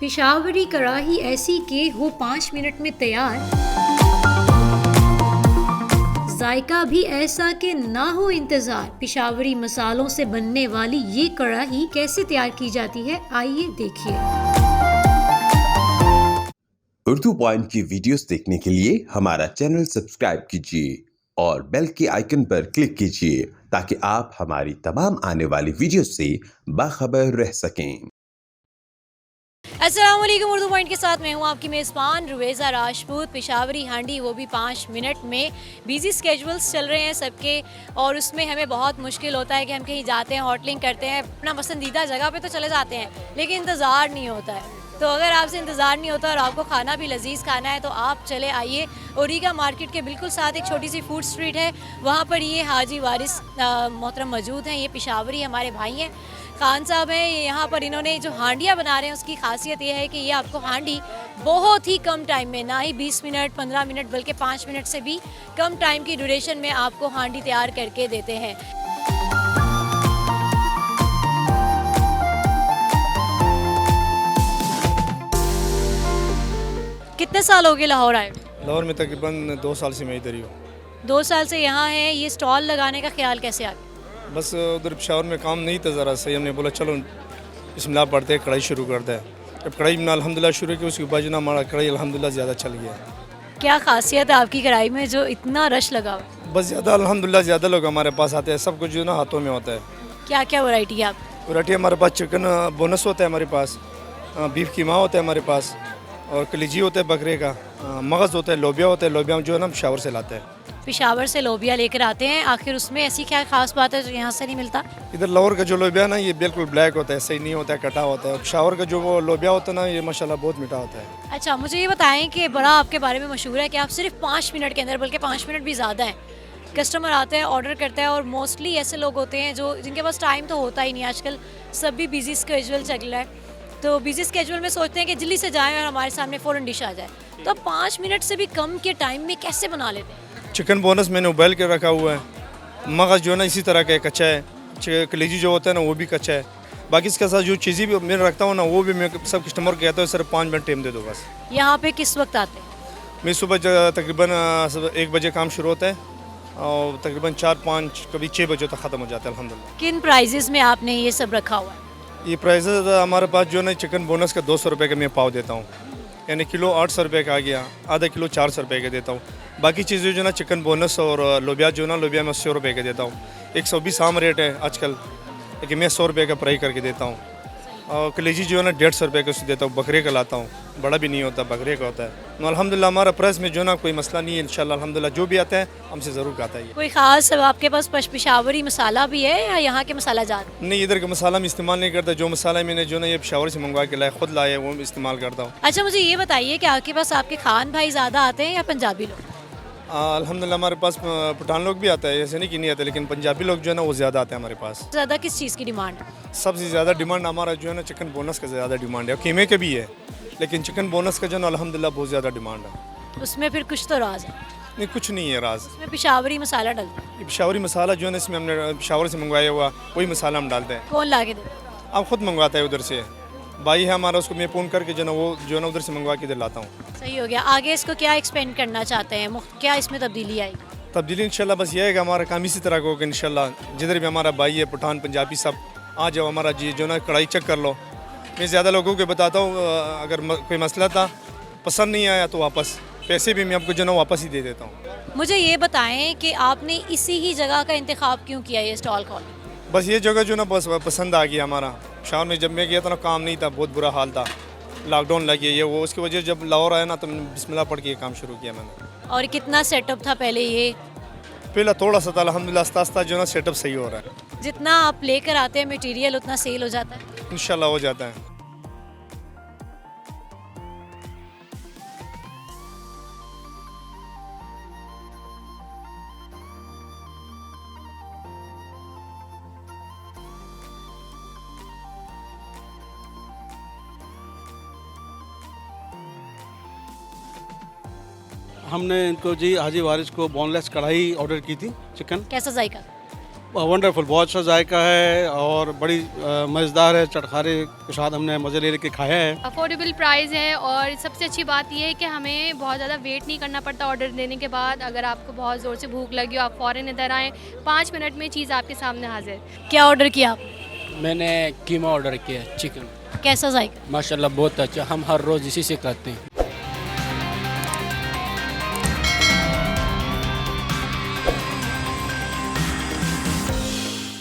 पेशावरी कढ़ाई ऐसी के हो 5 मिनट में तैयार, जायका भी ऐसा कि ना हो इंतजार। पेशावरी मसालों से बनने वाली ये कढ़ाई कैसे तैयार की जाती है, आइए देखिए। उर्दू पॉइंट की वीडियोस देखने के लिए हमारा चैनल सब्सक्राइब कीजिए और बेल के आइकन पर क्लिक कीजिए ताकि आप हमारी तमाम आने वाली वीडियोस से बाखबर रह सकें। अस्सलाम वालेकुम, उर्दू पॉइंट के साथ मैं हूँ आपकी मेज़बान रुवेज़ा राजपूत। पेशावरी हांडी वो भी 5 मिनट में। बिज़ी स्केजुअल्स चल रहे हैं सबके और उसमें हमें बहुत मुश्किल होता है कि हम कहीं जाते हैं, होटलिंग करते हैं, अपना पसंदीदा जगह पे तो चले जाते हैं लेकिन इंतज़ार नहीं होता है। तो अगर आपसे इंतज़ार नहीं होता और आपको खाना भी लजीज़ खाना है तो आप चले आइए। ओरिगा मार्केट के बिल्कुल साथ एक छोटी सी फूड स्ट्रीट है, वहाँ पर ये हाजी वारिस मोहतरम मौजूद हैं। ये पेशावरी हमारे भाई हैं, खान साहब हैं। यहाँ पर इन्होंने जो हांडियाँ बना रहे हैं उसकी खासियत ये है कि ये आपको हांडी बहुत ही कम टाइम में, ना ही 20 मिनट 15 मिनट बल्कि 5 मिनट से भी कम टाइम की ड्यूरेशन में आपको हांडी तैयार करके देते हैं। कितने साल हो गए लाहौर आए? लाहौर में तकरीबन 2 साल से मैं इधर ही हूँ। 2 साल से यहाँ हैं। ये स्टॉल लगाने का ख्याल कैसे आ गया? बस उधर पेशावर में काम नहीं था ज़रा सही, हमने बोला चलो बिस्मिल्लाह पढ़ते कढ़ाई शुरू करते हैं। जब कढ़ाई में अल्हम्दुलिल्लाह शुरू की उसके बाद जो ना हमारा कढ़ाई अल्हम्दुलिल्लाह ज़्यादा चल गया। क्या खासियत है आपकी कढ़ाई में जो इतना रश लगा हुआ है? बस ज़्यादा अल्हम्दुलिल्लाह ज़्यादा लोग हमारे पास आते हैं, सब कुछ जो ना हाथों में होता है। क्या क्या वैरायटी है आप? वैरायटी हमारे पास चिकन बोनस होता है, हमारे पास बीफ कीमा होता है, हमारे पास और कलीजी होता है बकरे का, मगज़ होता है, लोबिया होता है। लोबिया जो है ना हम पेशावर से लाते हैं। पेशावर से लोबिया लेकर आते हैं, आखिर उसमें ऐसी क्या खास बात है जो यहाँ से नहीं मिलता? इधर लाहौर का जो लोबिया ना ये बिल्कुल ब्लैक होता है, सही नहीं होता है, कटा होता है। पेशावर का जो वो लोबिया होता है ना ये माशाल्लाह बहुत मीठा होता है। अच्छा, मुझे ये बताएं कि बड़ा आपके बारे में मशहूर है कि आप सिर्फ 5 मिनट के अंदर, बल्कि 5 मिनट भी ज़्यादा है, कस्टमर आते हैं, ऑर्डर करते हैं और मोस्टली ऐसे लोग होते हैं जो जिनके पास टाइम तो होता ही नहीं। आजकल सब भी बिजी स्केजुअल चल रहा है, तो बिजी स्केजुअल में सोचते हैं कि जल्दी से जाएं और हमारे सामने फ़ौरन डिश आ जाए। तो 5 मिनट से भी कम के टाइम में कैसे बना लेते हैं? चिकन बोनस मैंने उबाल के रखा हुआ है, मगज़ जो है ना इसी तरह का कच्चा है, कलेजी जो होता है ना वो भी कच्चा है। बाकी इसके साथ जो चीज़ें भी मैं रखता हूँ ना वो भी मैं सब कस्टमर को कहता हूँ सिर्फ 5 मिनट टाइम दे दो बस। यहाँ पे किस वक्त आते हैं? मैं सुबह तकरीबन 1 बजे काम शुरू होता है और तकरीबन 4-5 कभी 6 बजे तक ख़त्म हो जाता है अल्हम्दुलिल्लाह। किन प्राइजेज़ में आपने ये सब रखा हुआ है? ये प्राइसेस हमारे पास जो है ना चिकन बोनस का 200 रुपये का मैं पाव देता हूँ, यानी किलो 800 रुपये का आ गया, आधा किलो 400 रुपये का देता हूँ। बाकी चीज़ें जो ना चिकन बोनस और लोबिया जो ना लोबिया में 80 रुपये का देता हूँ। 120 आम रेट है आजकल, लेकिन मैं 100 रुपये का फ्राई करके देता हूँ। और कलेजी जो है ना 150 रुपये का उसे देता हूँ, बकरे का लाता हूँ, बड़ा भी नहीं होता, बकरे का होता है। तो अल्हम्दुलिल्लाह हमारा प्राइस में जो ना कोई मसला नहीं है, इंशाल्लाह अल्हम्दुलिल्लाह जो भी आता है हमसे ज़रूर खाता है। कोई ख़ास आपके पास पेशावरी मसाला भी है या यहाँ के मसाला जात? नहीं, इधर का मसाला मैं इस्तेमाल नहीं करता। जो मसाला मैंने जो ना ये पेशावर से मंगवा के लाया, खुद लाया, वो इस्तेमाल करता हूँ। अच्छा, मुझे ये बताइए कि आपके पास आपके खान भाई ज़्यादा आते हैं या पंजाबी लोग? अल्हम्दुलिल्लाह हमारे पास पठान लोग भी आता है, ऐसे नहीं कि नहीं आते, लेकिन पंजाबी लोग जो है ना वो ज़्यादा आते हैं हमारे पास। ज़्यादा किस चीज़ की डिमांड है? सबसे ज़्यादा डिमांड हमारा जो है ना चिकन बोनस का ज़्यादा डिमांड है, और कीमे के भी है, लेकिन चिकन बोनस का जो है ना अल्हम्दुलिल्लाह बहुत ज़्यादा डिमांड है। उसमें फिर कुछ तो राज है? नहीं, कुछ नहीं है राज। उसमें पेशावरी मसाला डलता है? ये पेशावरी मसाला जो है ना इसमें हमने पेशावर से मंगवाया हुआ वही मसाला हम डालते हैं। कौन ला के देता है? आप खुद मंगवाता है उधर से, भाई है हमारा, उसको मैं फ़ोन करके जो ना वो जो है ना उधर से मंगवा के इधर लाता हूँ। सही हो गया। आगे इसको क्या एक्सपेंड करना चाहते हैं, क्या इसमें तब्दीली आएगी? तब्दीली इंशाल्लाह बस ये है कि हमारा काम इसी तरह का होगा इंशाल्लाह। जिधर भी हमारा भाई है पठान पंजाबी सब आ जाओ, हमारा जी जो ना कढ़ाई चेक कर लो। मैं ज़्यादा लोगों को बताता हूँ अगर कोई मसला था पसंद नहीं आया तो वापस पैसे भी मैं आपको जो ना वापस ही दे देता हूँ। मुझे ये बताएं कि आपने इसी ही जगह का इंतखाब क्यों किया ये स्टॉल खोलने? बस ये जगह जो ना बस पसंद आ गया हमारा। शाम में जब मैं गया था ना काम नहीं था, बहुत बुरा हाल था, लॉकडाउन लग गया ये वो, उसकी वजह जब लाहौर आया ना तो बिस्मिल्लाह पढ़ के ये काम शुरू किया मैंने। और कितना सेटअप था पहले ये? पहला थोड़ा सा था, अल्हम्दुलिल्लाह आस्ता आस्ता जो ना सेटअप सही हो रहा है। जितना आप लेकर आते हैं मटेरियल उतना सेल हो जाता है? इंशाल्लाह हो जाता है। हमने इनको जी हाजी वारिस को बोनलेस कढ़ाई ऑर्डर की थी चिकन। कैसा जायका? वंडरफुल, बहुत अच्छा जायका है और बड़ी मज़ेदार है। चटखारे के साथ हमने मज़े ले के खाया है। अफोर्डेबल प्राइस है और सबसे अच्छी बात यह है कि हमें बहुत ज़्यादा वेट नहीं करना पड़ता ऑर्डर देने के बाद। अगर आपको बहुत ज़ोर से भूख लगी हो, आप फ़ौरन इधर आएँ, 5 मिनट में चीज़ आपके सामने हाजिर। क्या ऑर्डर किया आप? मैंने कीमा ऑर्डर किया चिकन। कैसा जायका? माशाल्लाह बहुत अच्छा, हम हर रोज़ इसी से खाते हैं,